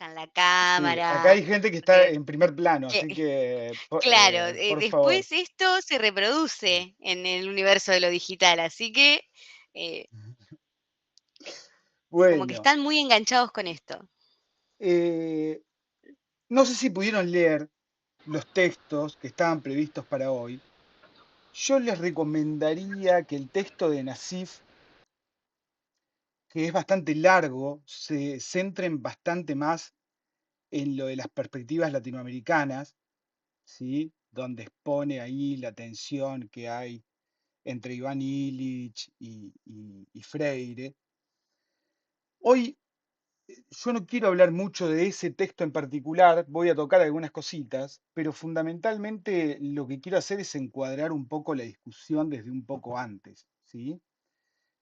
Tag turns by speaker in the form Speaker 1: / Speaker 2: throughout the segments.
Speaker 1: manejan la
Speaker 2: Sí, acá
Speaker 1: cámara,
Speaker 2: hay gente que está
Speaker 1: porque
Speaker 2: en primer plano,
Speaker 1: que
Speaker 2: así que,
Speaker 1: claro,
Speaker 2: por favor.
Speaker 1: después esto se reproduce en el universo de lo digital, así que, eh, como que
Speaker 2: Bueno,
Speaker 1: están muy enganchados con esto.
Speaker 2: eh, no sé si pudieron leer los textos que estaban previstos para hoy. Yo les recomendaría que el texto de Nassif, que es bastante largo, se centren bastante más en lo de las perspectivas latinoamericanas, ¿sí? Donde expone ahí la tensión que hay entre Iván Illich y Freire. Hoy yo no quiero hablar mucho de ese texto en particular, voy a tocar algunas cositas, pero fundamentalmente lo que quiero hacer es encuadrar un poco la discusión desde un poco antes, ¿sí?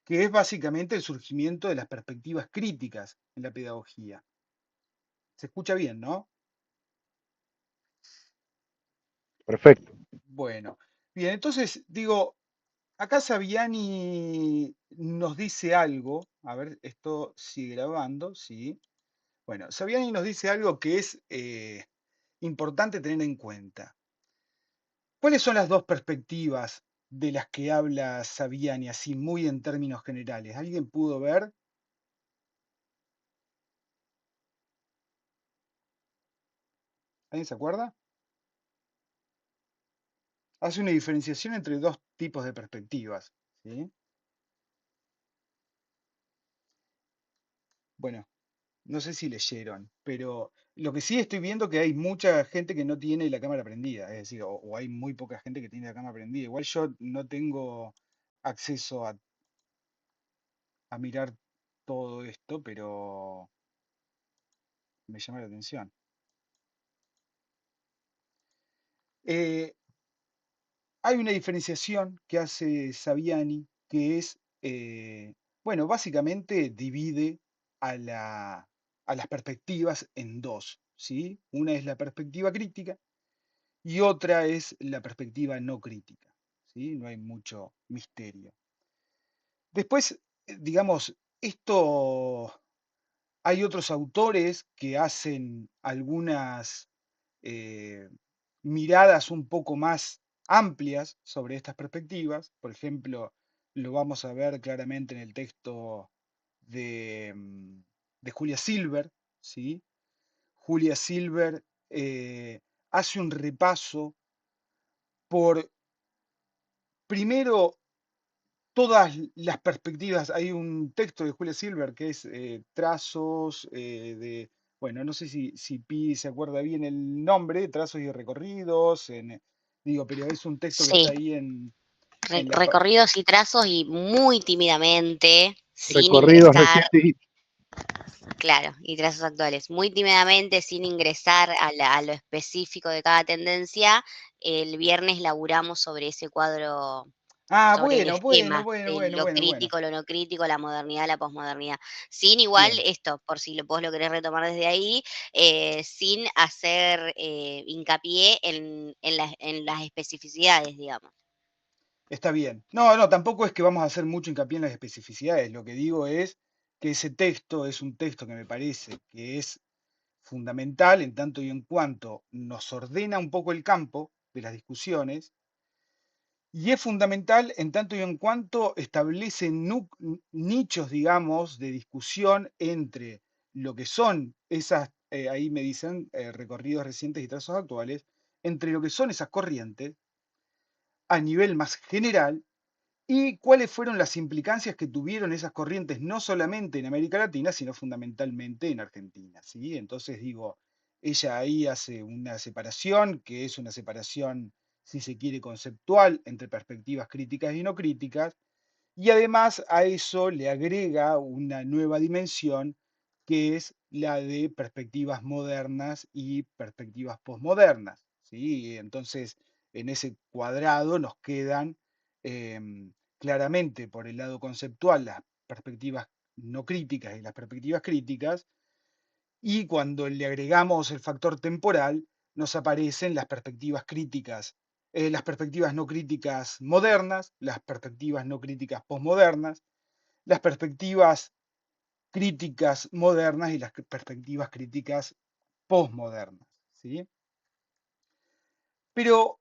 Speaker 2: Que es básicamente el surgimiento de las perspectivas críticas en la pedagogía. Se escucha bien, ¿no?
Speaker 3: Perfecto.
Speaker 2: Bueno, bien, entonces digo, acá Saviani nos dice algo, a ver, esto sigue grabando, sí. Bueno, Saviani nos dice algo que es importante tener en cuenta. ¿Cuáles son las dos perspectivas de las que habla Saviani, así muy en términos generales? ¿Alguien pudo ver? ¿Alguien se acuerda? Hace una diferenciación entre dos tipos de perspectivas, ¿sí? Bueno, no sé si leyeron, pero lo que sí estoy viendo que hay mucha gente que no tiene la cámara prendida, es decir, o hay muy poca gente que tiene la cámara prendida. Igual yo no tengo acceso a mirar todo esto, pero me llama la atención. Eh, Hay una diferenciación que hace Saviani que es, bueno, básicamente divide a, a las perspectivas en dos, ¿sí? Una es la perspectiva crítica y otra es la perspectiva no crítica, ¿sí? No hay mucho misterio. Después, digamos, esto hay otros autores que hacen algunas eh, miradas un poco más amplias sobre estas perspectivas. Por ejemplo, lo vamos a ver claramente en el texto de, de Julia Silver, ¿sí? Julia Silver hace un repaso por, primero, todas las perspectivas. Hay un texto de Julia Silver que es trazos de, bueno, no sé si Pi se acuerda bien el nombre, trazos y recorridos, digo, pero es un texto que está
Speaker 1: Sí,
Speaker 2: ahí en la...
Speaker 1: recorridos y trazos y muy tímidamente, sin
Speaker 3: Recorridos
Speaker 1: ingresar,
Speaker 3: recientes y
Speaker 1: claro, y trazos actuales, muy tímidamente, sin ingresar a lo específico de cada tendencia. El viernes laburamos sobre ese cuadro,
Speaker 2: Ah,
Speaker 1: sobre el
Speaker 2: bueno, bueno,
Speaker 1: esquema
Speaker 2: bueno,
Speaker 1: de
Speaker 2: bueno,
Speaker 1: lo
Speaker 2: bueno, bueno.
Speaker 1: crítico, lo no crítico, la modernidad, la posmodernidad. Sin igual
Speaker 2: Bien,
Speaker 1: esto, por si vos lo querés retomar desde ahí, sin hacer hincapié en las especificidades, digamos.
Speaker 2: está bien. No, no, tampoco es que vamos a hacer mucho hincapié en las especificidades. Lo que digo es que ese texto es un texto que me parece que es fundamental en tanto y en cuanto nos ordena un poco el campo de las discusiones y es fundamental en tanto y en cuanto establece nichos, digamos, de discusión entre lo que son esas, ahí me dicen, recorridos recientes y trazos actuales, entre lo que son esas corrientes a nivel más general y cuáles fueron las implicancias que tuvieron esas corrientes no solamente en América Latina, sino fundamentalmente en Argentina, ¿sí? Entonces digo, ella ahí hace una separación, que es una separación, si se quiere, conceptual entre perspectivas críticas y no críticas, y además a eso le agrega una nueva dimensión, que es la de perspectivas modernas y perspectivas posmodernas, ¿sí? Entonces, en ese cuadrado nos quedan claramente por el lado conceptual las perspectivas no críticas y las perspectivas críticas, y cuando le agregamos el factor temporal, nos aparecen las perspectivas críticas, las perspectivas no críticas modernas, las perspectivas no críticas posmodernas, las perspectivas críticas modernas y las perspectivas críticas postmodernas, ¿sí? Pero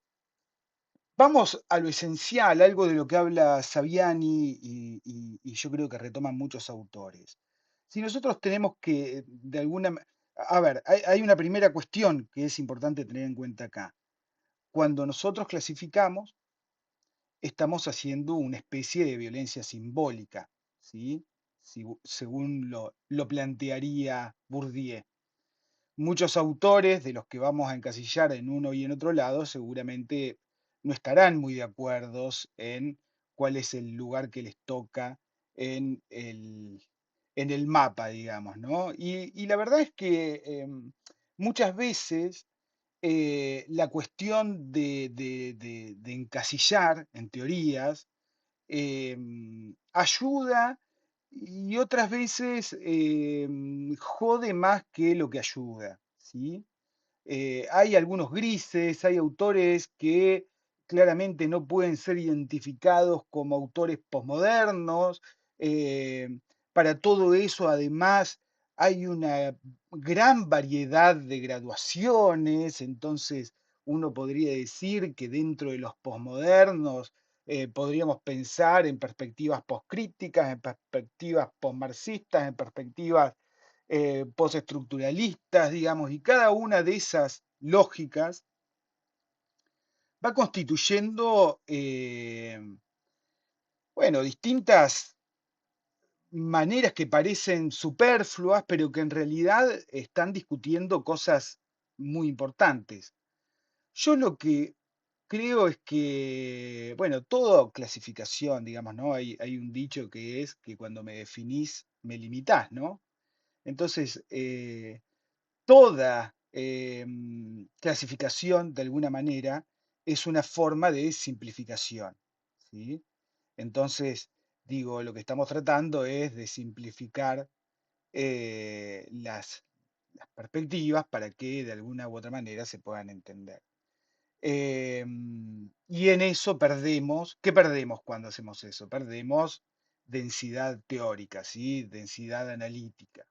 Speaker 2: vamos a lo esencial, algo de lo que habla Saviani y yo creo que retoman muchos autores. Si nosotros tenemos que, de alguna... A ver, hay una primera cuestión que es importante tener en cuenta acá. Cuando nosotros clasificamos, estamos haciendo una especie de violencia simbólica, ¿sí? Según lo plantearía Bourdieu. Muchos autores de los que vamos a encasillar en uno y en otro lado seguramente no estarán muy de acuerdo en cuál es el lugar que les toca en el mapa, digamos, ¿no? Y la verdad es que muchas veces la cuestión de encasillar en teorías ayuda y otras veces jode más que lo que ayuda, ¿sí? Hay algunos grises, hay autores que claramente no pueden ser identificados como autores posmodernos. eh, para todo eso, además, hay una gran variedad de graduaciones, entonces uno podría decir que dentro de los posmodernos podríamos pensar en perspectivas poscríticas, en perspectivas posmarxistas, en perspectivas postestructuralistas, digamos, y cada una de esas lógicas va constituyendo, bueno, distintas maneras que parecen superfluas, pero que en realidad están discutiendo cosas muy importantes. Yo lo que creo es que, bueno, toda clasificación, digamos, ¿no? Hay un dicho que es que cuando me definís, me limitás, ¿no? Entonces, toda clasificación, de alguna manera, es una forma de simplificación, ¿sí? Entonces, digo, lo que estamos tratando es de simplificar las perspectivas para que de alguna u otra manera se puedan entender. Y en eso perdemos, ¿qué perdemos cuando hacemos eso? Perdemos densidad teórica, ¿sí? Densidad analítica.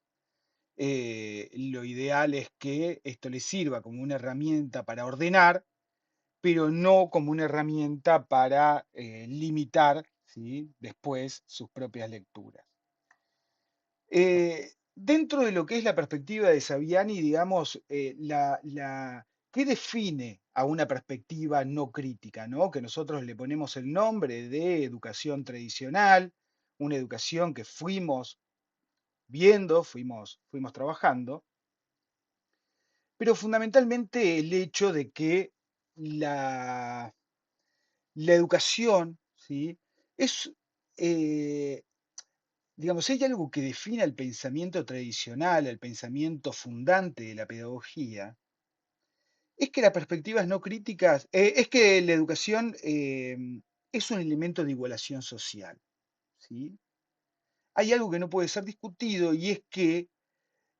Speaker 2: Lo ideal es que esto le sirva como una herramienta para ordenar, pero no como una herramienta para limitar, ¿sí? Después sus propias lecturas. Dentro de lo que es la perspectiva de Saviani, digamos, ¿qué define a una perspectiva no crítica, ¿no? Que nosotros le ponemos el nombre de educación tradicional, una educación que fuimos viendo, fuimos trabajando, pero fundamentalmente el hecho de que la, la educación, ¿sí? Es, eh, digamos, si hay algo que define al pensamiento tradicional, al pensamiento fundante de la pedagogía, es que las perspectivas no críticas, es que la educación es un elemento de igualación social, ¿sí? Hay algo que no puede ser discutido y es que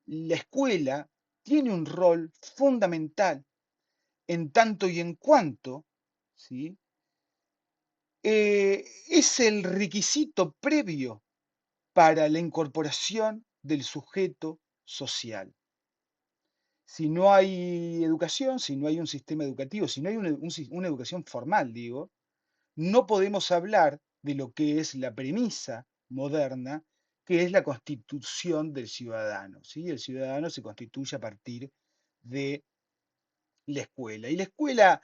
Speaker 2: la escuela tiene un rol fundamental en tanto y en cuanto, ¿sí? Es el requisito previo para la incorporación del sujeto social. Si no hay educación, si no hay un sistema educativo, si no hay una educación formal, digo, no podemos hablar de lo que es la premisa moderna, que es la constitución del ciudadano, ¿sí? El ciudadano se constituye a partir de la escuela. Y la escuela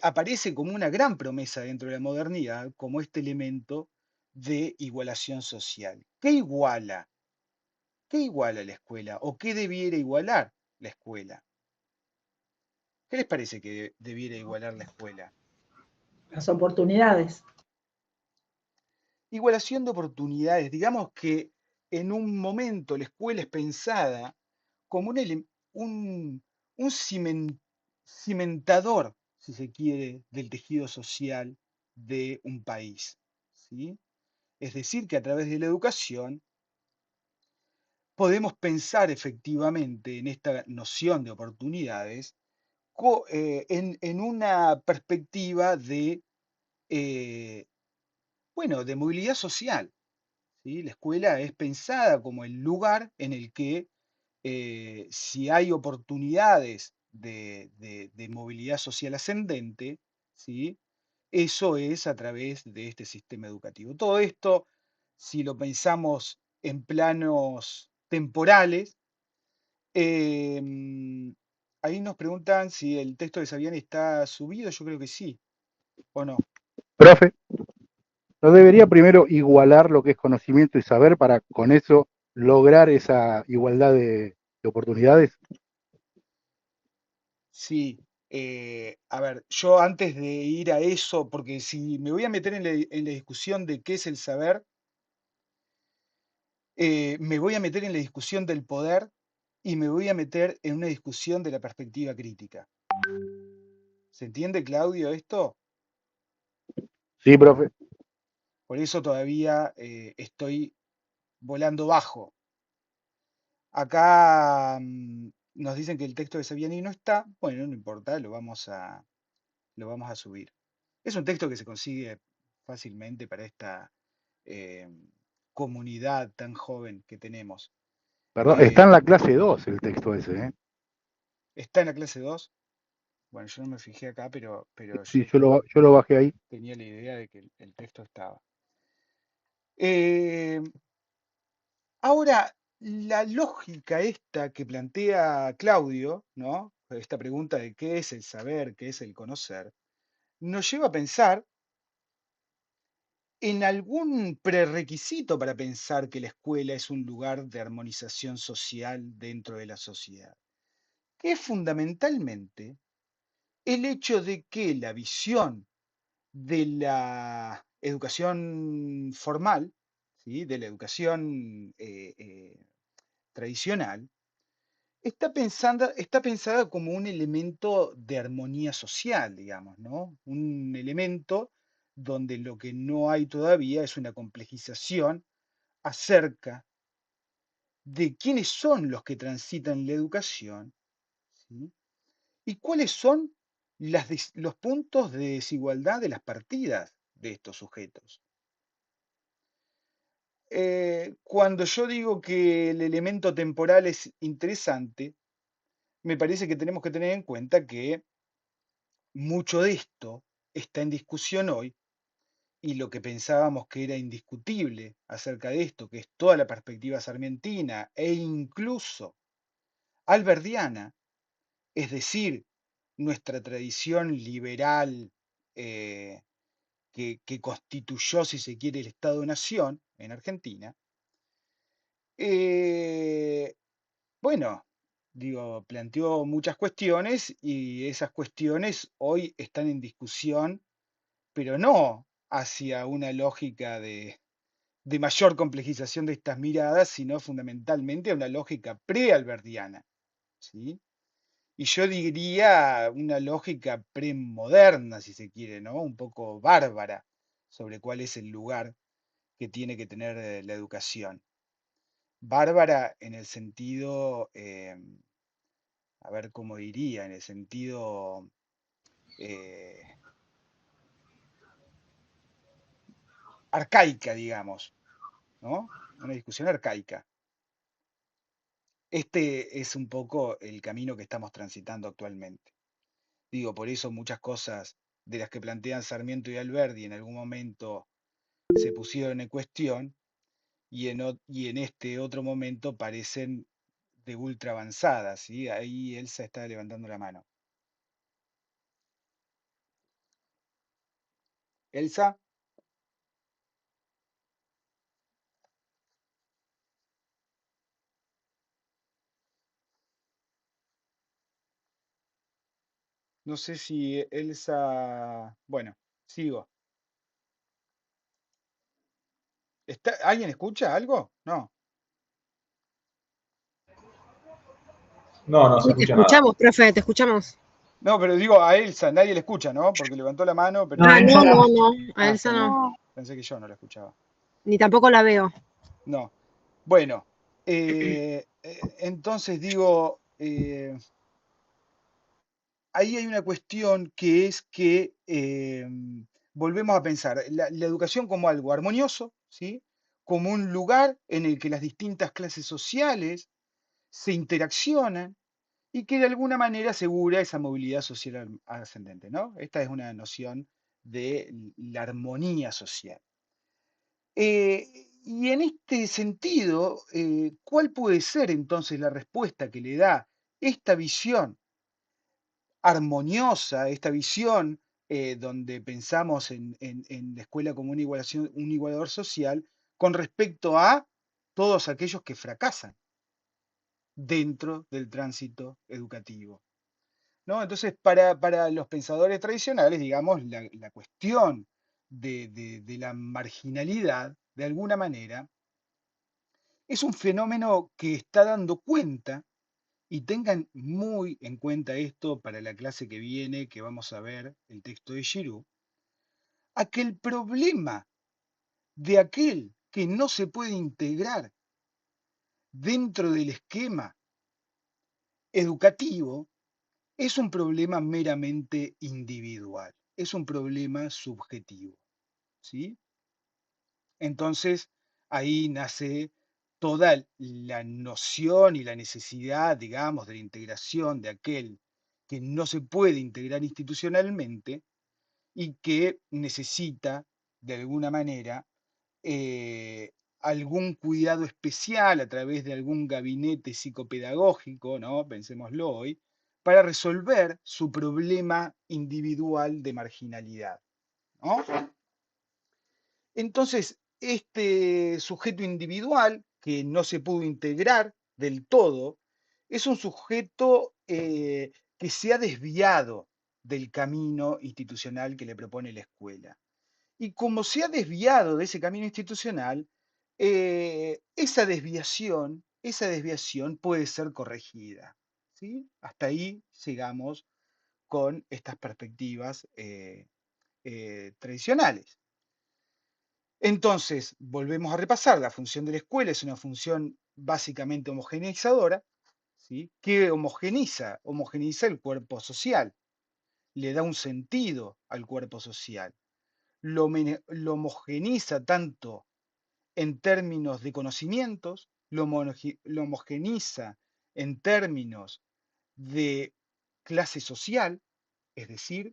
Speaker 2: aparece como una gran promesa dentro de la modernidad, como este elemento de igualación social. ¿Qué iguala? ¿Qué iguala la escuela? ¿O qué debiera igualar la escuela? ¿Qué les parece que debiera igualar la escuela?
Speaker 4: Las oportunidades.
Speaker 2: Igualación de oportunidades. Digamos que en un momento la escuela es pensada como un cimentador, si se quiere, del tejido social de un país, ¿sí? Es decir, que a través de la educación podemos pensar efectivamente en esta noción de oportunidades en una perspectiva de, bueno, de movilidad social, ¿sí? La escuela es pensada como el lugar en el que si hay oportunidades de movilidad social ascendente, ¿sí? Eso es a través de este sistema educativo. Todo esto, si lo pensamos en planos temporales, ahí nos preguntan si el texto de Sabiani está subido, yo creo que sí, o no.
Speaker 3: Profe, ¿no debería primero igualar lo que es conocimiento y saber para con eso lograr esa igualdad de oportunidades?
Speaker 2: Sí, a ver, yo antes de ir a eso, porque si me voy a meter en la discusión de qué es el saber, me voy a meter en la discusión del poder y me voy a meter en una discusión de la perspectiva crítica. ¿Se entiende, Claudio, esto?
Speaker 3: Sí, profe.
Speaker 2: Por eso todavía estoy volando bajo. Acá nos dicen que el texto de Saviani no está. Bueno, no importa, lo vamos a subir. Es un texto que se consigue fácilmente para esta eh, comunidad tan joven que tenemos.
Speaker 3: Perdón, está en la clase 2 el texto ese, ¿eh?
Speaker 2: ¿Está en la clase 2? Bueno, yo no me fijé acá, pero
Speaker 3: Sí,
Speaker 2: yo
Speaker 3: yo lo bajé ahí.
Speaker 2: tenía la idea de que el texto estaba. Eh, Ahora, la lógica esta que plantea Claudio, ¿no? Esta pregunta de qué es el saber, qué es el conocer, nos lleva a pensar en algún prerequisito para pensar que la escuela es un lugar de armonización social dentro de la sociedad, que es fundamentalmente el hecho de que la visión de la educación formal, ¿sí? De la educación tradicional, está pensada como un elemento de armonía social, digamos, ¿no? Un elemento donde lo que no hay todavía es una complejización acerca de quiénes son los que transitan la educación, ¿sí? Y cuáles son los puntos de desigualdad de las partidas de estos sujetos. Cuando yo digo que el elemento temporal es interesante, me parece que tenemos que tener en cuenta que mucho de esto está en discusión hoy y lo que pensábamos que era indiscutible acerca de esto, que es toda la perspectiva sarmientina e incluso alberdiana, es decir, nuestra tradición liberal eh, que constituyó, si se quiere, el Estado-Nación en Argentina, eh, bueno, digo, planteó muchas cuestiones y esas cuestiones hoy están en discusión, pero no hacia una lógica de mayor complejización de estas miradas, sino fundamentalmente a una lógica pre-alberdiana, ¿sí? Y yo diría una lógica premoderna, si se quiere, ¿no? Un poco bárbara sobre cuál es el lugar que tiene que tener la educación. Bárbara en el sentido, a ver cómo diría, en el sentido eh, arcaica, digamos, ¿no? Una discusión arcaica. Este es un poco el camino que estamos transitando actualmente. Digo, por eso muchas cosas de las que plantean Sarmiento y Alberdi en algún momento se pusieron en cuestión y en este otro momento parecen de ultra avanzadas, ¿sí? Ahí Elsa está levantando la mano. Elsa, no sé si Elsa, bueno, sigo. ¿Alguien escucha algo? No.
Speaker 5: No, no se
Speaker 6: Sí, te
Speaker 5: escucha nada.
Speaker 6: escuchamos, profe, te escuchamos.
Speaker 2: No, pero digo a Elsa, nadie le escucha, ¿no? Porque levantó la mano,
Speaker 5: No,
Speaker 2: pero...
Speaker 6: Ah,
Speaker 5: Elsa
Speaker 6: no,
Speaker 5: no.
Speaker 6: no, no, a
Speaker 2: Ah,
Speaker 6: Elsa no,
Speaker 2: pensé que yo no la escuchaba.
Speaker 6: ni tampoco la veo.
Speaker 2: No. Bueno, entonces digo, ahí hay una cuestión que es que volvemos a pensar la educación como algo armonioso, ¿sí? como un lugar en el que las distintas clases sociales se interaccionan y que de alguna manera asegura esa movilidad social ascendente, ¿no? Esta es una noción de la armonía social. Y en este sentido, ¿cuál puede ser entonces la respuesta que le da esta visión armoniosa, esta visión donde pensamos en la escuela como un igualador social con respecto a todos aquellos que fracasan dentro del tránsito educativo? ¿No? Entonces, para los pensadores tradicionales, digamos, la cuestión de la marginalidad, de alguna manera, es un fenómeno que está dando cuenta, y tengan muy en cuenta esto para la clase que viene, que vamos a ver el texto de Giroux, a que el problema de aquel que no se puede integrar dentro del esquema educativo es un problema meramente individual, es un problema subjetivo, ¿sí? Entonces, ahí nace toda la noción y la necesidad, digamos, de la integración de aquel que no se puede integrar institucionalmente y que necesita, de alguna manera, eh, algún cuidado especial a través de algún gabinete psicopedagógico, ¿no? Pensémoslo hoy, para resolver su problema individual de marginalidad, ¿no? Entonces, este sujeto individual que no se pudo integrar del todo, es un sujeto que se ha desviado del camino institucional que le propone la escuela. Y como se ha desviado de ese camino institucional, esa desviación puede ser corregida, ¿sí? Hasta ahí llegamos con estas perspectivas tradicionales. Entonces, volvemos a repasar, la función de la escuela es una función básicamente homogeneizadora, ¿sí? Que homogeniza el cuerpo social, le da un sentido al cuerpo social, lo homogeniza tanto en términos de conocimientos, lo homogeniza en términos de clase social, es decir,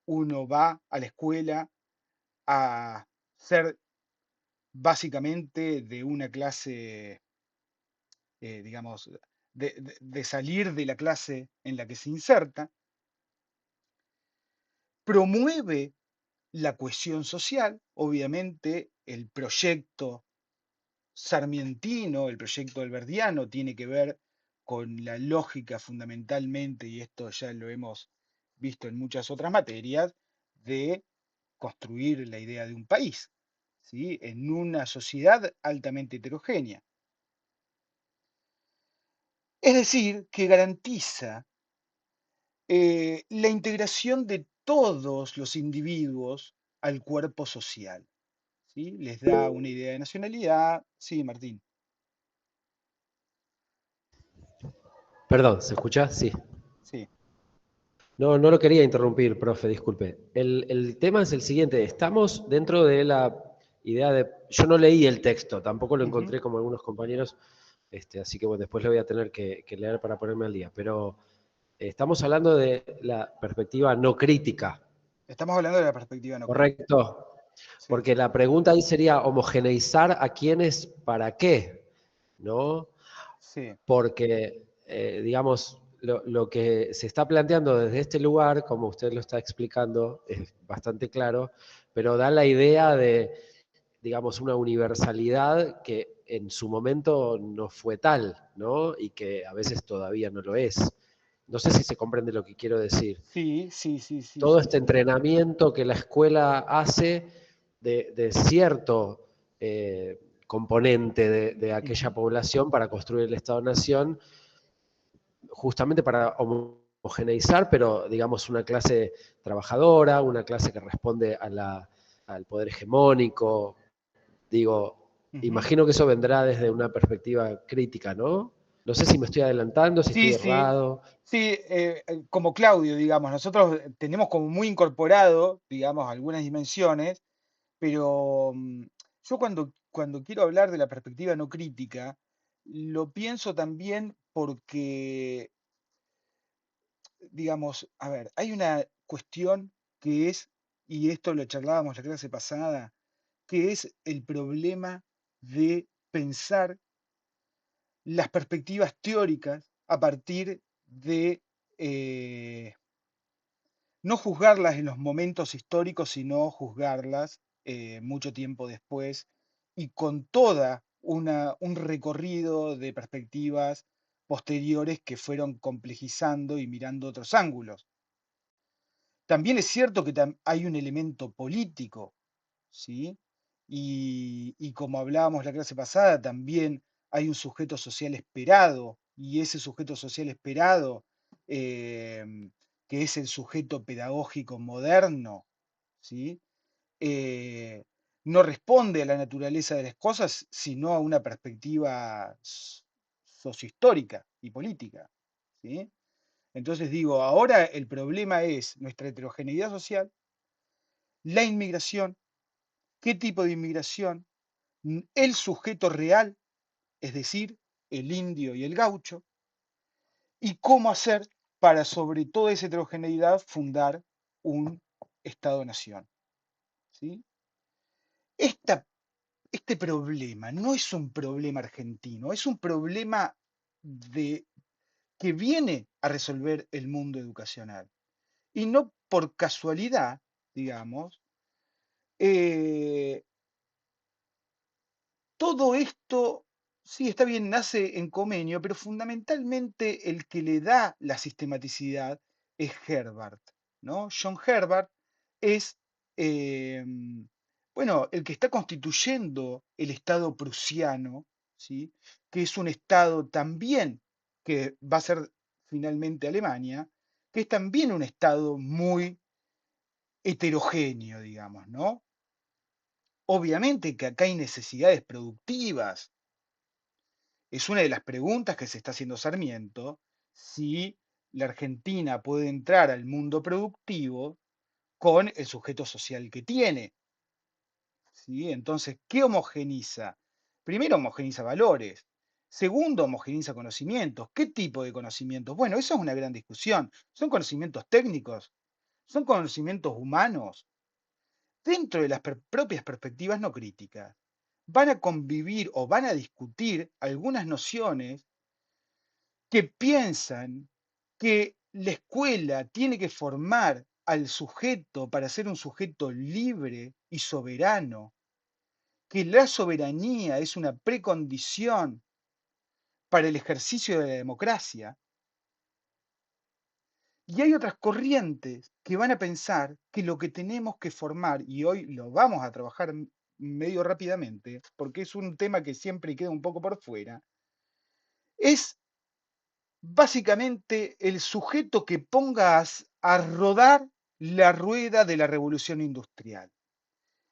Speaker 2: uno va a la escuela a ser básicamente de una clase, digamos, de salir de la clase en la que se inserta, promueve la cohesión social, obviamente el proyecto sarmientino, el proyecto alberdiano tiene que ver con la lógica fundamentalmente, y esto ya lo hemos visto en muchas otras materias, de construir la idea de un país, ¿sí? En una sociedad altamente heterogénea. Es decir, que garantiza la integración de todos los individuos al cuerpo social, ¿sí? Les da una idea de nacionalidad. Sí, Martín.
Speaker 7: Perdón, ¿se escucha? Sí.
Speaker 2: Sí.
Speaker 7: No, no lo quería interrumpir, profe, disculpe. El tema es el siguiente. Estamos dentro de la idea de... Yo no leí el texto, tampoco lo encontré como algunos compañeros, así que bueno, después lo voy a tener que leer para ponerme al día. Pero estamos hablando de la perspectiva no crítica.
Speaker 2: Estamos hablando de la perspectiva no crítica.
Speaker 7: Correcto.
Speaker 2: Sí.
Speaker 7: Porque la pregunta ahí sería homogeneizar a quiénes para qué, ¿no?
Speaker 2: Sí.
Speaker 7: Porque, digamos, lo que se está planteando desde este lugar, como usted lo está explicando, es bastante claro, pero da la idea de, digamos, una universalidad que en su momento no fue tal, ¿no? Y que a veces todavía no lo es. No sé si se comprende lo que quiero decir.
Speaker 2: Sí.
Speaker 7: Todo este entrenamiento que la escuela hace de cierto componente de aquella población para construir el Estado-Nación, justamente para homogeneizar, pero digamos una clase trabajadora, una clase que responde al poder hegemónico. Digo, imagino que eso vendrá desde una perspectiva crítica, ¿no? No sé si me estoy adelantando, si estoy errado.
Speaker 2: Sí, como Claudio, digamos, nosotros tenemos como muy incorporado, digamos, algunas dimensiones, pero yo cuando cuando quiero hablar de la perspectiva no crítica, lo pienso también porque, digamos, a ver, hay una cuestión que es, y esto lo charlábamos la clase pasada, que es el problema de pensar las perspectivas teóricas a partir de no juzgarlas en los momentos históricos, sino juzgarlas mucho tiempo después y con toda un recorrido de perspectivas posteriores que fueron complejizando y mirando otros ángulos. También es cierto que hay un elemento político, ¿sí? Y como hablábamos la clase pasada, también hay un sujeto social esperado, y ese sujeto social esperado, que es el sujeto pedagógico moderno, ¿sí? Eh, no responde a la naturaleza de las cosas, sino a una perspectiva sociohistórica y política, ¿sí? Entonces digo, ahora el problema es nuestra heterogeneidad social, la inmigración, qué tipo de inmigración, el sujeto real, es decir, el indio y el gaucho, y cómo hacer para sobre toda esa heterogeneidad fundar un Estado-nación, ¿sí? Este problema no es un problema argentino, es un problema que viene a resolver el mundo educacional. Y no por casualidad, digamos, eh, todo esto, sí, está bien, nace en Comenio, pero fundamentalmente el que le da la sistematicidad es Herbart, ¿no? John Herbart es, bueno, el que está constituyendo el Estado prusiano, ¿sí? Que es un Estado también que va a ser finalmente Alemania, que es también un Estado muy heterogéneo, digamos, ¿no? Obviamente que acá hay necesidades productivas. Es una de las preguntas que se está haciendo Sarmiento, si la Argentina puede entrar al mundo productivo con el sujeto social que tiene, ¿sí? Entonces, ¿qué homogeniza? Primero, homogeniza valores. Segundo, homogeniza conocimientos. ¿Qué tipo de conocimientos? Bueno, eso es una gran discusión. ¿Son conocimientos técnicos? ¿Son conocimientos humanos? Dentro de las propias perspectivas no críticas, van a convivir o van a discutir algunas nociones que piensan que la escuela tiene que formar al sujeto para ser un sujeto libre y soberano, que la soberanía es una precondición para el ejercicio de la democracia. Y hay otras corrientes que van a pensar que lo que tenemos que formar, y hoy lo vamos a trabajar medio rápidamente, porque es un tema que siempre queda un poco por fuera, es básicamente el sujeto que pongas a rodar la rueda de la revolución industrial.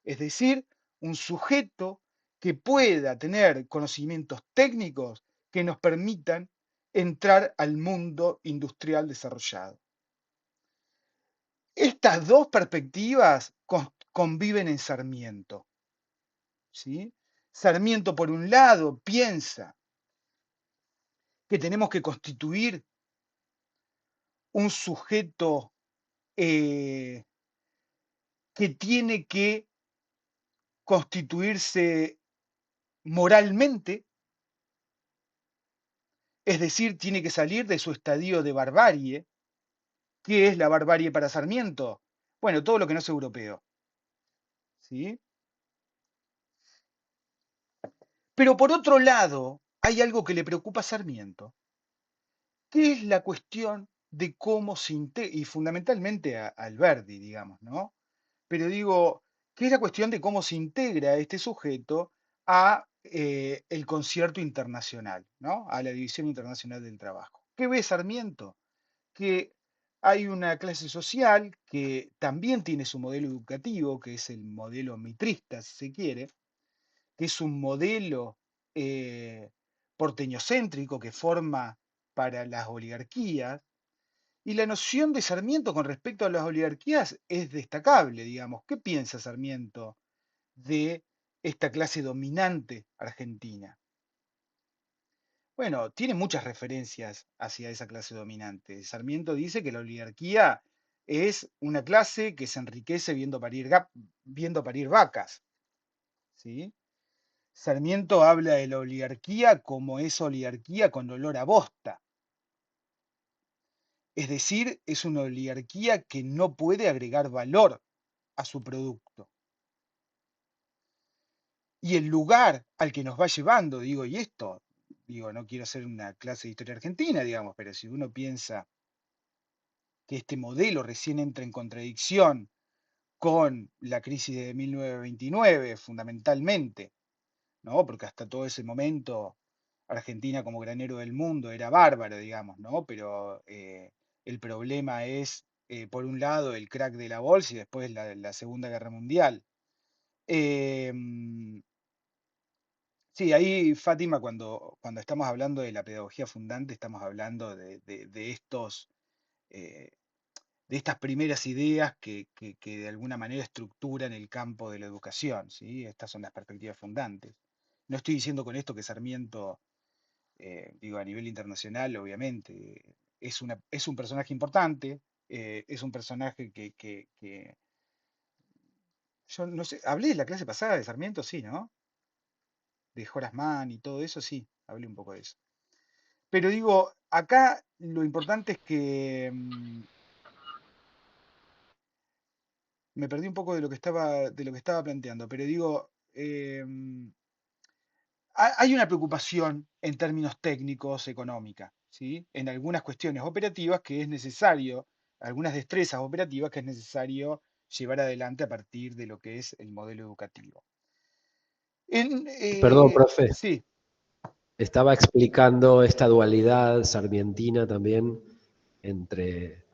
Speaker 2: Es decir, un sujeto que pueda tener conocimientos técnicos que nos permitan entrar al mundo industrial desarrollado. Estas dos perspectivas conviven en Sarmiento, ¿sí? Sarmiento, por un lado, piensa que tenemos que constituir un sujeto que tiene que constituirse moralmente, es decir, tiene que salir de su estadio de barbarie. ¿Qué es la barbarie para Sarmiento? Bueno, todo lo que no es europeo, ¿sí? Pero por otro lado, hay algo que le preocupa a Sarmiento, que es la cuestión de cómo se integra, y fundamentalmente a Alberdi, digamos, ¿no? Pero digo, que es la cuestión de cómo se integra este sujeto a el concierto internacional, ¿no? A la División Internacional del Trabajo. ¿Qué ve Sarmiento? Que hay una clase social que también tiene su modelo educativo, que es el modelo mitrista, si se quiere, que es un modelo eh, porteñocéntrico que forma para las oligarquías, y la noción de Sarmiento con respecto a las oligarquías es destacable, digamos. ¿Qué piensa Sarmiento de esta clase dominante argentina? Bueno, tiene muchas referencias hacia esa clase dominante. Sarmiento dice que la oligarquía es una clase que se enriquece viendo parir vacas, ¿sí? Sarmiento habla de la oligarquía como esa oligarquía con olor a bosta. Es decir, es una oligarquía que no puede agregar valor a su producto. Y el lugar al que nos va llevando, digo, y esto, digo, no quiero hacer una clase de historia argentina, digamos, pero si uno piensa que este modelo recién entra en contradicción con la crisis de 1929, fundamentalmente, ¿no? Porque hasta todo ese momento Argentina como granero del mundo era bárbaro, digamos, ¿no? Pero el problema es, por un lado, el crack de la bolsa y después la Segunda Guerra Mundial. Em, sí, ahí, Fátima, cuando estamos hablando de la pedagogía fundante, estamos hablando de estos, eh, de estas primeras ideas que de alguna manera estructuran el campo de la educación, ¿sí? Estas son las perspectivas fundantes. No estoy diciendo con esto que Sarmiento, digo, a nivel internacional, obviamente, es un personaje importante, es un personaje que yo no sé, hablé la clase pasada de Sarmiento, sí, ¿no? De Horace Mann y todo eso, sí, hablé un poco de eso. Pero digo, acá lo importante es que me perdí un poco de lo que estaba planteando, pero digo, hay una preocupación en términos técnicos, económica, ¿sí? En algunas cuestiones operativas que es necesario, algunas destrezas operativas que es necesario llevar adelante a partir de lo que es el modelo educativo.
Speaker 7: Perdón, profe.
Speaker 2: Sí,
Speaker 7: Estaba explicando esta dualidad sarmientina también entre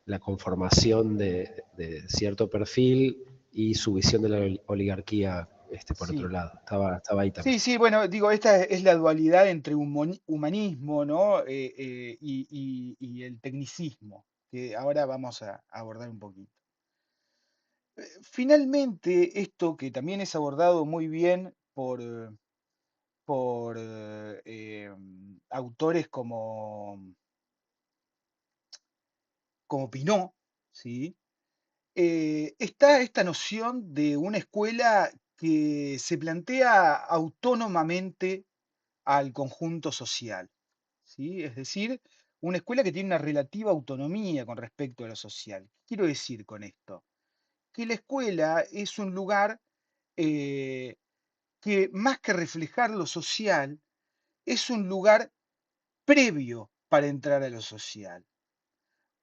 Speaker 7: la conformación de cierto perfil y su visión de la oligarquía, por otro
Speaker 2: sí.
Speaker 7: lado. Estaba ahí también.
Speaker 2: Sí, sí, bueno, digo, esta es la dualidad entre humanismo, ¿no? Y el tecnicismo, que ahora vamos a abordar un poquito. Finalmente, esto que también es abordado muy bien por autores como Pinot, ¿sí? Está esta noción de una escuela que se plantea autónomamente al conjunto social, ¿sí? Es decir, una escuela que tiene una relativa autonomía con respecto a lo social. ¿Qué quiero decir con esto? Que la escuela es un lugar eh, que más que reflejar lo social, es un lugar previo para entrar a lo social.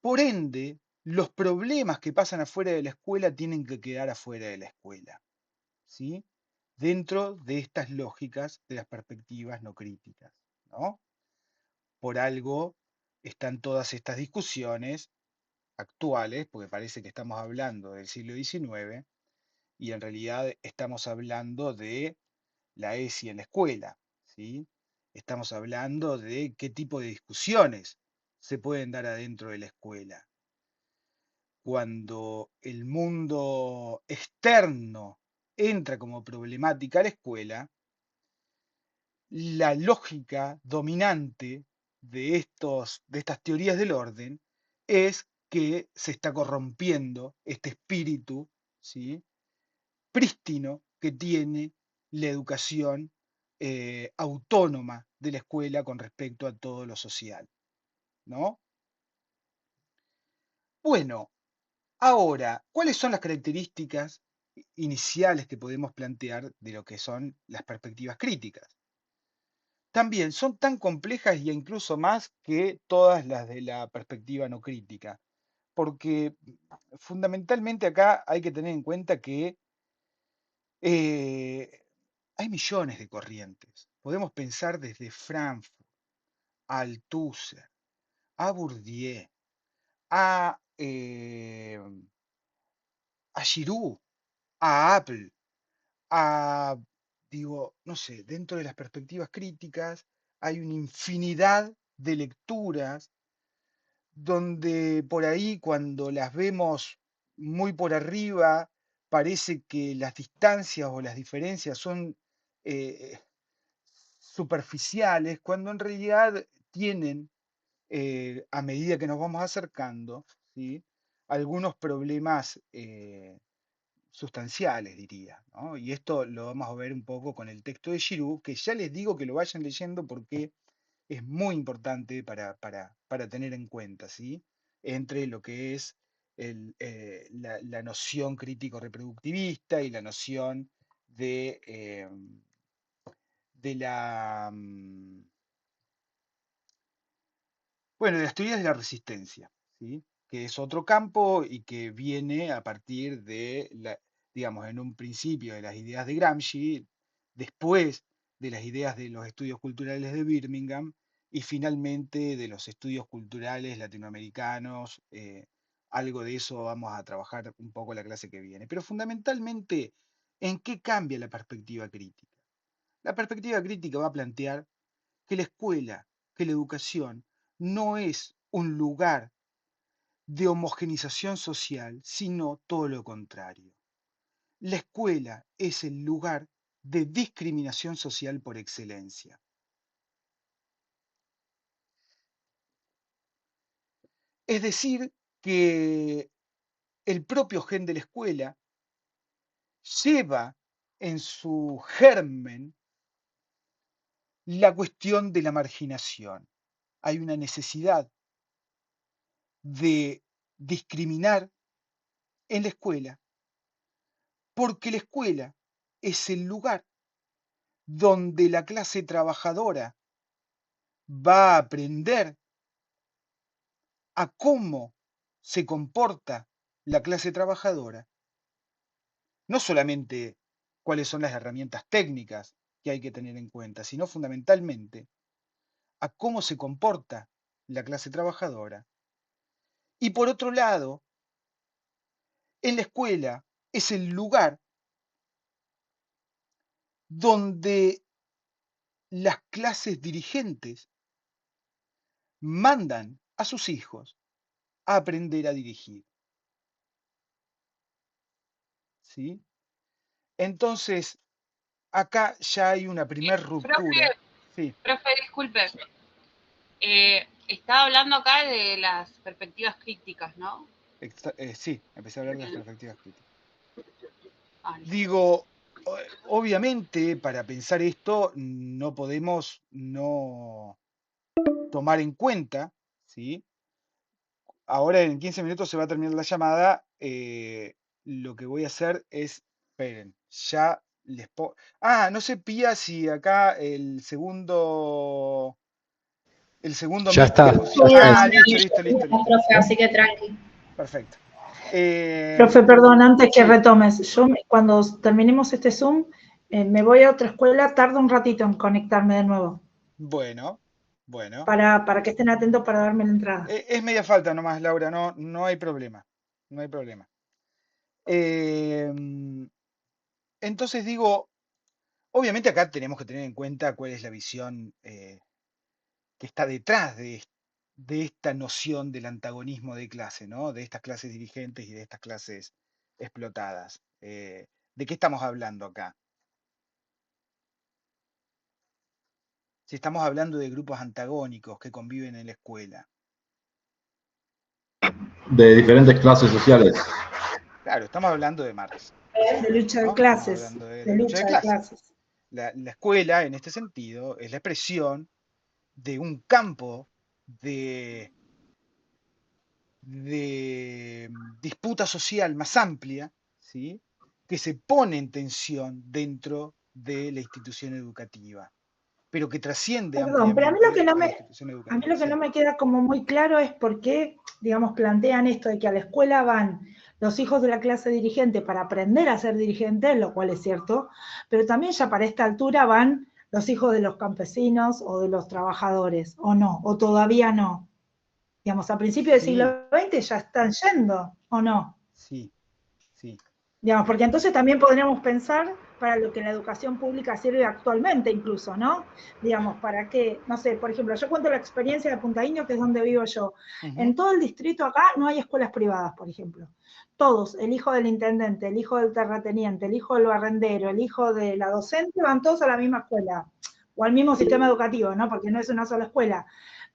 Speaker 2: Por ende, los problemas que pasan afuera de la escuela tienen que quedar afuera de la escuela, ¿sí? Dentro de estas lógicas de las perspectivas no críticas, ¿no? Por algo están todas estas discusiones actuales, porque parece que estamos hablando del siglo XIX y en realidad estamos hablando de la ESI en la escuela, ¿sí? Estamos hablando de qué tipo de discusiones se pueden dar adentro de la escuela. Cuando el mundo externo entra como problemática a la escuela, la lógica dominante de estas teorías del orden es que se está corrompiendo este espíritu, ¿sí? prístino que tiene la educación autónoma de la escuela con respecto a todo lo social, ¿no? Bueno, ahora, ¿cuáles son las características iniciales que podemos plantear de lo que son las perspectivas críticas? También son tan complejas y incluso más que todas las de la perspectiva no crítica, porque fundamentalmente acá hay que tener en cuenta que eh, hay millones de corrientes. Podemos pensar desde Frankfurt, a Althusser, a Bourdieu, a Giroud, a Apple, digo, no sé, dentro de las perspectivas críticas hay una infinidad de lecturas donde por ahí cuando las vemos muy por arriba parece que las distancias o las diferencias son superficiales, cuando en realidad tienen, a medida que nos vamos acercando, ¿sí?, algunos problemas sustanciales, diría, ¿no? Y esto lo vamos a ver un poco con el texto de Giroux, que ya les digo que lo vayan leyendo porque es muy importante para tener en cuenta, ¿sí?, entre lo que es la noción crítico-reproductivista y la noción de la, bueno, de las teorías de la resistencia, ¿sí?, que es otro campo y que viene a partir de, digamos, en un principio de las ideas de Gramsci, después de las ideas de los estudios culturales de Birmingham y finalmente de los estudios culturales latinoamericanos. Algo de eso vamos a trabajar un poco la clase que viene. Pero fundamentalmente, ¿en qué cambia la perspectiva crítica? La perspectiva crítica va a plantear que la escuela, que la educación, no es un lugar de homogenización social, sino todo lo contrario. La escuela es el lugar de discriminación social por excelencia. Es decir, que el propio gen de la escuela lleva en su germen la cuestión de la marginación. Hay una necesidad de discriminar en la escuela, porque la escuela es el lugar donde la clase trabajadora va a aprender a cómo se comporta la clase trabajadora, no solamente cuáles son las herramientas técnicas que hay que tener en cuenta, sino fundamentalmente a cómo se comporta la clase trabajadora. Y por otro lado, en la escuela es el lugar donde las clases dirigentes mandan a sus hijos a aprender a dirigir. ¿Sí? Entonces, acá ya hay una primer ruptura. Sí,
Speaker 8: Profe, disculpe. Estaba hablando acá de las perspectivas críticas, ¿no?
Speaker 2: sí, empecé a hablar de las perspectivas críticas.
Speaker 8: Listo.
Speaker 2: Digo, obviamente para pensar esto no podemos no tomar en cuenta, ¿sí? Ahora en 15 minutos se va a terminar la llamada. Lo que voy a hacer es, esperen, ya les pongo. No sé, Pía, si acá el segundo
Speaker 7: Ya
Speaker 2: mic te
Speaker 7: está.
Speaker 2: funciona. Listo.
Speaker 9: Profe, así que tranqui.
Speaker 2: Perfecto.
Speaker 4: Profe, perdón, antes que
Speaker 2: Sí.
Speaker 4: retomes, cuando terminemos este Zoom, me voy a otra escuela, tardo un ratito en conectarme de nuevo.
Speaker 2: Bueno.
Speaker 4: Para que estén atentos para darme la entrada.
Speaker 2: Es media falta nomás, Laura, no hay problema. No hay problema. Entonces digo, obviamente acá tenemos que tener en cuenta cuál es la visión que está detrás de esta noción del antagonismo de clase, ¿no? De estas clases dirigentes y de estas clases explotadas. ¿De qué estamos hablando acá? Si estamos hablando de grupos antagónicos que conviven en la escuela.
Speaker 5: De diferentes clases sociales.
Speaker 2: Claro, estamos hablando de Marx.
Speaker 4: De lucha de
Speaker 2: ¿no?
Speaker 4: clases.
Speaker 2: Estamos hablando
Speaker 4: De lucha de clases.
Speaker 2: La escuela, en este sentido, es la expresión de un campo de disputa social más amplia, ¿sí?, que se pone en tensión dentro de la institución educativa, pero que trasciende
Speaker 4: Perdón, pero a mí
Speaker 2: ampliamente
Speaker 4: lo que
Speaker 2: a la institución educativa.
Speaker 4: no me queda como muy claro es por qué, digamos, plantean esto de que a la escuela van los hijos de la clase dirigente para aprender a ser dirigentes, lo cual es cierto, pero también ya para esta altura van los hijos de los campesinos o de los trabajadores, o no, o todavía no. Digamos, a principios del siglo XX ya están yendo, ¿o no?
Speaker 2: Sí.
Speaker 4: Digamos, porque entonces también podríamos pensar para lo que la educación pública sirve actualmente incluso, ¿no? Digamos, para que, no sé, por ejemplo, yo cuento la experiencia de Punta Indio, que es donde vivo yo. En todo el distrito acá no hay escuelas privadas, por ejemplo. Todos, el hijo del intendente, el hijo del terrateniente, el hijo del barrendero, el hijo de la docente, van todos a la misma escuela, o al mismo sistema educativo, ¿no? Porque no es una sola escuela.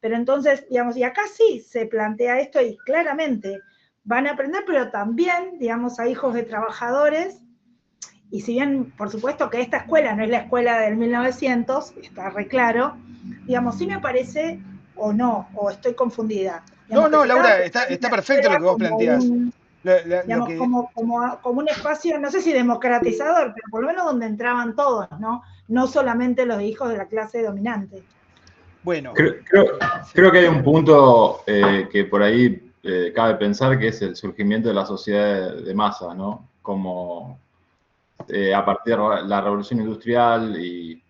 Speaker 4: Pero entonces, digamos, y acá sí se plantea esto y claramente van a aprender, pero también, digamos, a hijos de trabajadores. Y si bien, por supuesto, que esta escuela no es la escuela del 1900, está re claro, digamos, sí me parece, o no, o estoy confundida. Digamos,
Speaker 2: No, Laura, está perfecto lo que vos planteás.
Speaker 4: Digamos, como un espacio, no sé si democratizador, pero por lo menos donde entraban todos, ¿no? No solamente los hijos de la clase dominante.
Speaker 2: Bueno.
Speaker 5: Creo que hay un punto que por ahí cabe pensar, que es el surgimiento de la sociedad de masa, ¿no? Como a partir de la revolución industrial y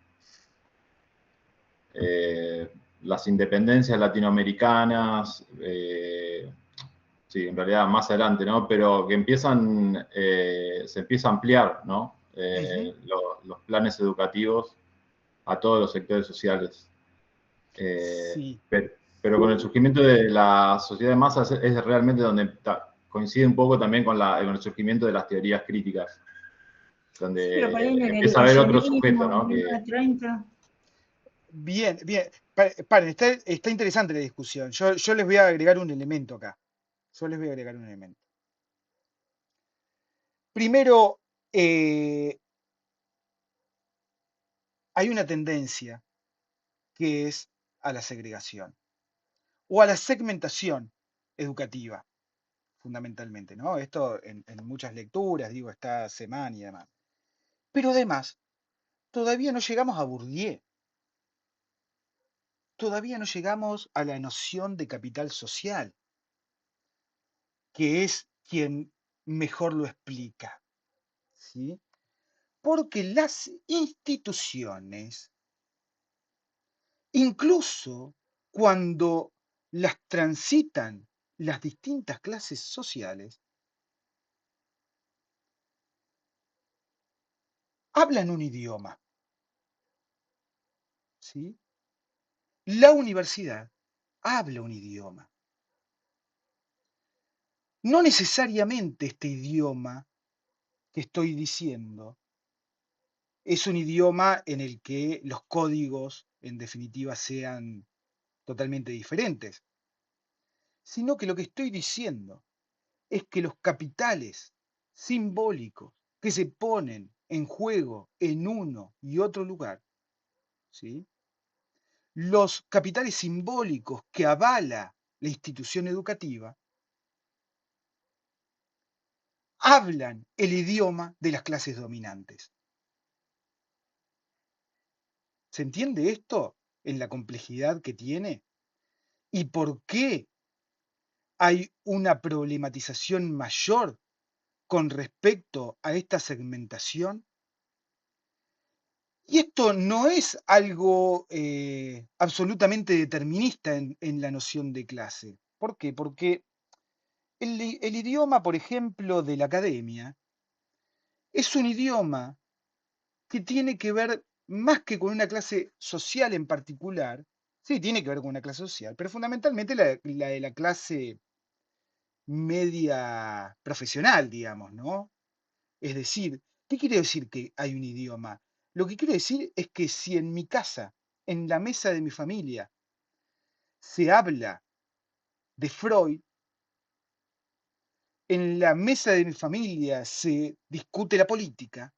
Speaker 5: las independencias latinoamericanas, sí, en realidad más adelante, ¿no? Pero que se empieza a ampliar, ¿no? Los planes educativos a todos los sectores sociales.
Speaker 2: Sí.
Speaker 5: Pero con el surgimiento de la sociedad de masas es realmente donde coincide un poco también con el surgimiento de las teorías críticas, donde empieza a haber otro sujeto, ¿no?
Speaker 2: Bien. Paren, está interesante la discusión. Yo les voy a agregar un elemento acá. Primero, hay una tendencia que es a la segregación o a la segmentación educativa, fundamentalmente, ¿no? Esto en muchas lecturas, digo, está Semán y demás. Pero además, todavía no llegamos a Bourdieu. Todavía no llegamos a la noción de capital social, que es quien mejor lo explica, ¿sí? Porque las instituciones, incluso cuando las transitan las distintas clases sociales, hablan un idioma, ¿sí? La universidad habla un idioma. No necesariamente este idioma que estoy diciendo es un idioma en el que los códigos, en definitiva, sean totalmente diferentes, sino que lo que estoy diciendo es que los capitales simbólicos que se ponen en juego en uno y otro lugar, ¿sí? Los capitales simbólicos que avala la institución educativa, hablan el idioma de las clases dominantes. ¿Se entiende esto en la complejidad que tiene? ¿Y por qué hay una problematización mayor con respecto a esta segmentación? Y esto no es algo absolutamente determinista en la noción de clase. ¿Por qué? Porque el idioma, por ejemplo, de la academia, es un idioma que tiene que ver más que con una clase social en particular, sí, tiene que ver con una clase social, pero fundamentalmente la de la clase media profesional, digamos, ¿no? Es decir, ¿qué quiere decir que hay un idioma? Lo que quiere decir es que si en mi casa, en la mesa de mi familia, se habla de Freud, en la mesa de mi familia se discute la política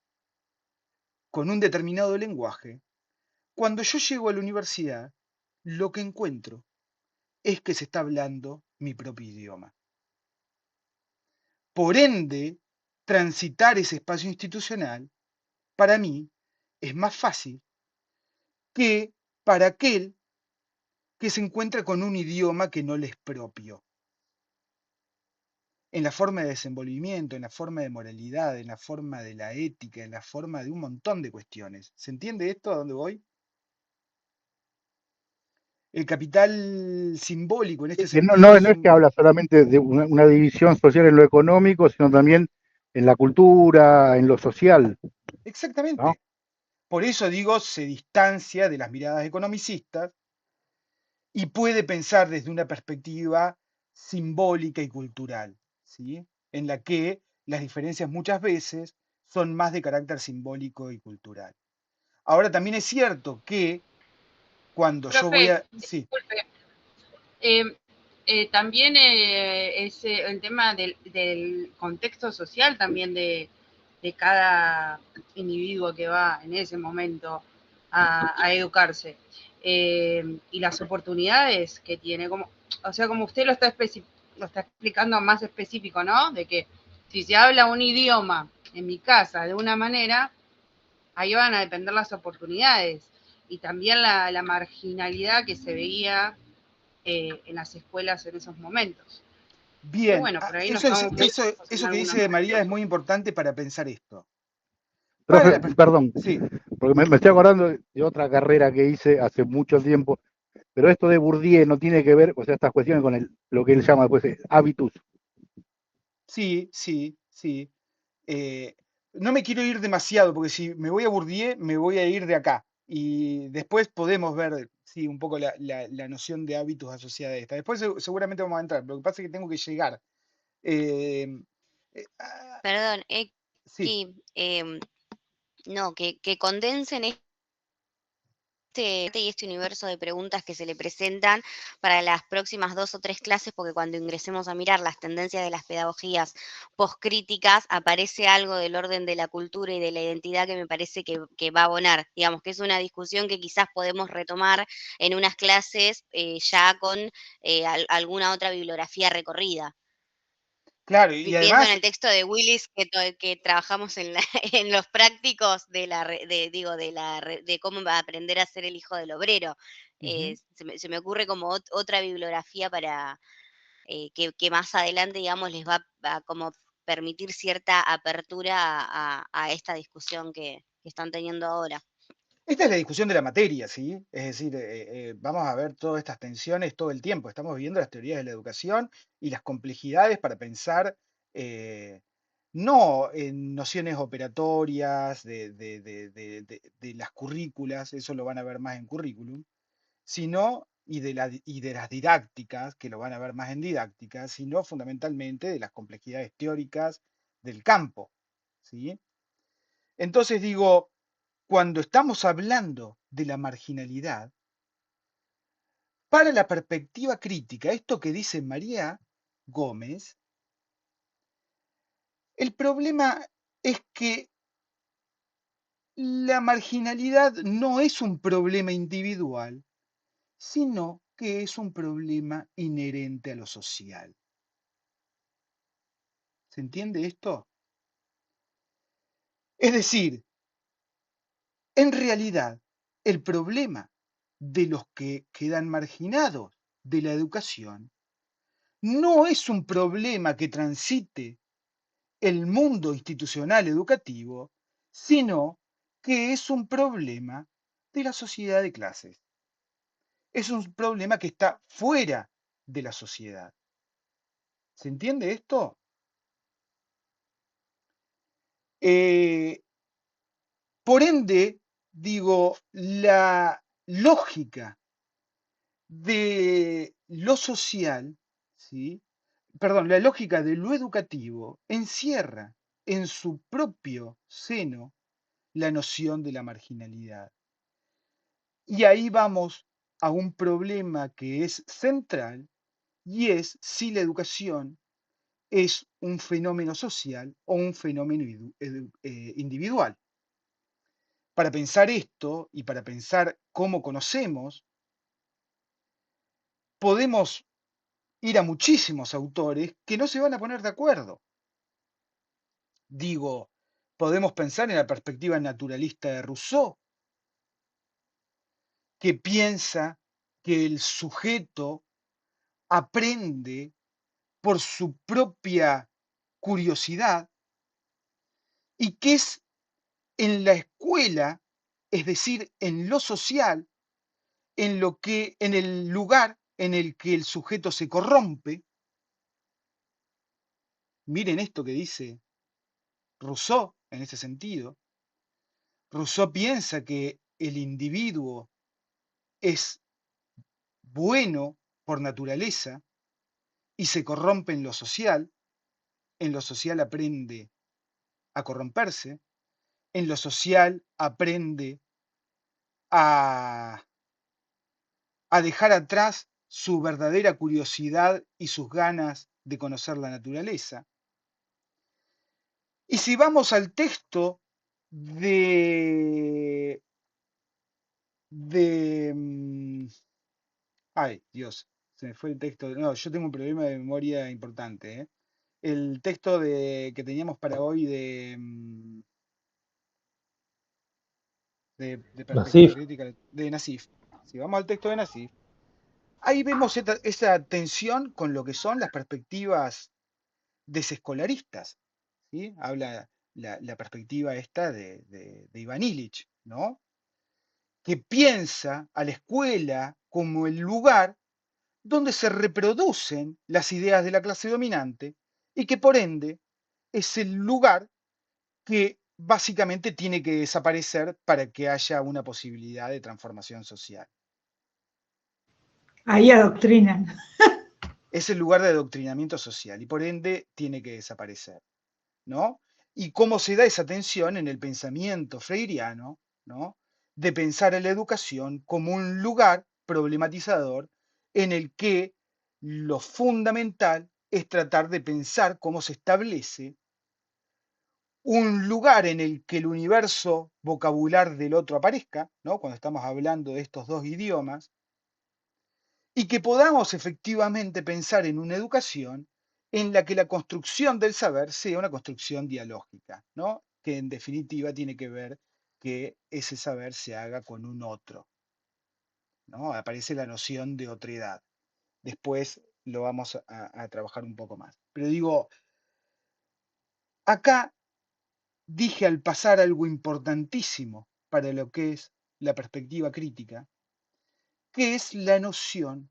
Speaker 2: con un determinado lenguaje, cuando yo llego a la universidad, lo que encuentro es que se está hablando mi propio idioma. Por ende, transitar ese espacio institucional, para mí, es más fácil que para aquel que se encuentra con un idioma que no le es propio. En la forma de desenvolvimiento, en la forma de moralidad, en la forma de la ética, en la forma de un montón de cuestiones. ¿Se entiende esto a dónde voy? El capital simbólico en este
Speaker 3: Que
Speaker 2: sentido
Speaker 3: no es que habla solamente de una división social en lo económico, sino también en la cultura, en lo social.
Speaker 2: Exactamente. Por eso digo, se distancia de las miradas economicistas y puede pensar desde una perspectiva simbólica y cultural, ¿sí? En la que las diferencias muchas veces son más de carácter simbólico y cultural. Ahora también es cierto que cuando yo voy
Speaker 8: Profe,
Speaker 2: a... Sí,
Speaker 8: disculpe. También es el tema del contexto social también de cada individuo que va en ese momento a educarse. Y las oportunidades que tiene, como, o sea, como usted lo está explicando más específico, ¿no? De que si se habla un idioma en mi casa de una manera, ahí van a depender las oportunidades y también la marginalidad que se veía en las escuelas en esos momentos. Pero
Speaker 2: bien,
Speaker 8: bueno, por ahí no
Speaker 2: eso,
Speaker 8: estamos
Speaker 2: eso
Speaker 8: en
Speaker 2: que
Speaker 8: algunos
Speaker 2: dice María es
Speaker 8: momentos.
Speaker 2: muy importante para pensar esto. Para
Speaker 3: Profe,
Speaker 2: la pers-
Speaker 3: perdón,
Speaker 2: sí,
Speaker 3: porque me estoy acordando de otra carrera que hice hace mucho tiempo, pero esto de Bourdieu no tiene que ver, o sea, estas cuestiones con lo que él llama pues habitus.
Speaker 2: sí, sí, sí. Eh, no me quiero ir demasiado, porque si me voy a Bourdieu, me voy a ir de acá. Y después podemos ver, sí, un poco la noción de hábitos asociada a esta. Después seguramente vamos a entrar, lo que pasa es que tengo que llegar. Eh,
Speaker 1: Perdón,
Speaker 2: sí,
Speaker 1: no, que condensen y este universo de preguntas que se le presentan para las próximas 2 o 3 clases, porque cuando ingresemos a mirar las tendencias de las pedagogías postcríticas, aparece algo del orden de la cultura y de la identidad que me parece que va a abonar. Digamos que es una discusión que quizás podemos retomar en unas clases ya con alguna otra bibliografía recorrida.
Speaker 2: claro, y
Speaker 1: Pienso en
Speaker 2: además,
Speaker 1: el texto de Willis que trabajamos en, en los prácticos de cómo va a aprender a ser el hijo del obrero.
Speaker 2: ujú.
Speaker 1: Se me ocurre como otra bibliografía para que más adelante, digamos, les va a como permitir cierta apertura a esta discusión que están teniendo ahora.
Speaker 2: Esta es la discusión de la materia, ¿sí? Es decir, vamos a ver todas estas tensiones todo el tiempo. Estamos viendo las teorías de la educación y las complejidades para pensar eh, no en nociones operatorias de las currículas, eso lo van a ver más en currículum, sino, y de las didácticas, que lo van a ver más en didáctica, sino fundamentalmente de las complejidades teóricas del campo, ¿sí? Entonces digo, cuando estamos hablando de la marginalidad, para la perspectiva crítica, esto que dice María Gómez, el problema es que la marginalidad no es un problema individual, sino que es un problema inherente a lo social. ¿Se entiende esto? Es decir, en realidad, el problema de los que quedan marginados de la educación no es un problema que transite el mundo institucional educativo, sino que es un problema de la sociedad de clases. Es un problema que está fuera de la sociedad. ¿Se entiende esto? Eh, por ende, digo, la lógica de lo social, ¿sí? Perdón, la lógica de lo educativo encierra en su propio seno la noción de la marginalidad. Y ahí vamos a un problema que es central y es si la educación es un fenómeno social o un fenómeno individual. Para pensar esto y para pensar cómo conocemos, podemos ir a muchísimos autores que no se van a poner de acuerdo. Digo, podemos pensar en la perspectiva naturalista de Rousseau, que piensa que el sujeto aprende por su propia curiosidad y que es en la escuela, es decir, en lo social, en el lugar en el que el sujeto se corrompe. Miren esto que dice Rousseau en ese sentido. Rousseau piensa que el individuo es bueno por naturaleza y se corrompe en lo social aprende a corromperse, en lo social aprende a dejar atrás su verdadera curiosidad y sus ganas de conocer la naturaleza. Y si vamos al texto ay, Dios, se me fue el texto. No, yo tengo un problema de memoria importante, ¿eh? El texto que teníamos para hoy de perspectiva
Speaker 10: Nasif.
Speaker 2: crítica de Nassif. Si vamos al texto de Nassif, ahí vemos esa tensión con lo que son las perspectivas desescolaristas, ¿sí? Habla la perspectiva esta de Ivan Illich, ¿no? Que piensa a la escuela como el lugar donde se reproducen las ideas de la clase dominante y que por ende es el lugar que básicamente tiene que desaparecer para que haya una posibilidad de transformación social.
Speaker 4: Ahí adoctrinan.
Speaker 2: Es el lugar de adoctrinamiento social y por ende tiene que desaparecer, ¿no? Y cómo se da esa tensión en el pensamiento freiriano, ¿no? De pensar a la educación como un lugar problematizador en el que lo fundamental es tratar de pensar cómo se establece un lugar en el que el universo vocabular del otro aparezca, ¿no? Cuando estamos hablando de estos dos idiomas, y que podamos efectivamente pensar en una educación en la que la construcción del saber sea una construcción dialógica, ¿no? Que en definitiva tiene que ver que ese saber se haga con un otro, ¿no? Aparece la noción de otredad. Después lo vamos a trabajar un poco más. Pero digo, acá dije al pasar algo importantísimo para lo que es la perspectiva crítica, que es la noción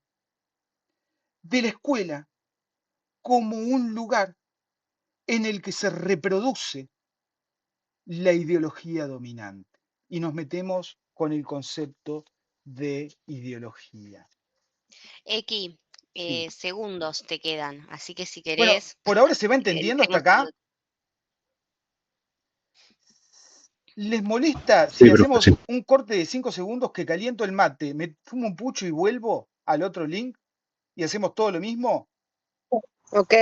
Speaker 2: de la escuela como un lugar en el que se reproduce la ideología dominante. Y nos metemos con el concepto de ideología.
Speaker 1: X,
Speaker 2: Sí.
Speaker 1: segundos te quedan, así que si
Speaker 2: Bueno,
Speaker 1: querés,
Speaker 2: ¿por ahora se va entendiendo hasta acá? ¿Les molesta si
Speaker 3: Sí, profe,
Speaker 2: hacemos
Speaker 3: sí.
Speaker 2: un corte de 5 segundos que caliento el mate, me fumo un pucho y vuelvo al otro link y hacemos todo lo mismo?
Speaker 6: Ok.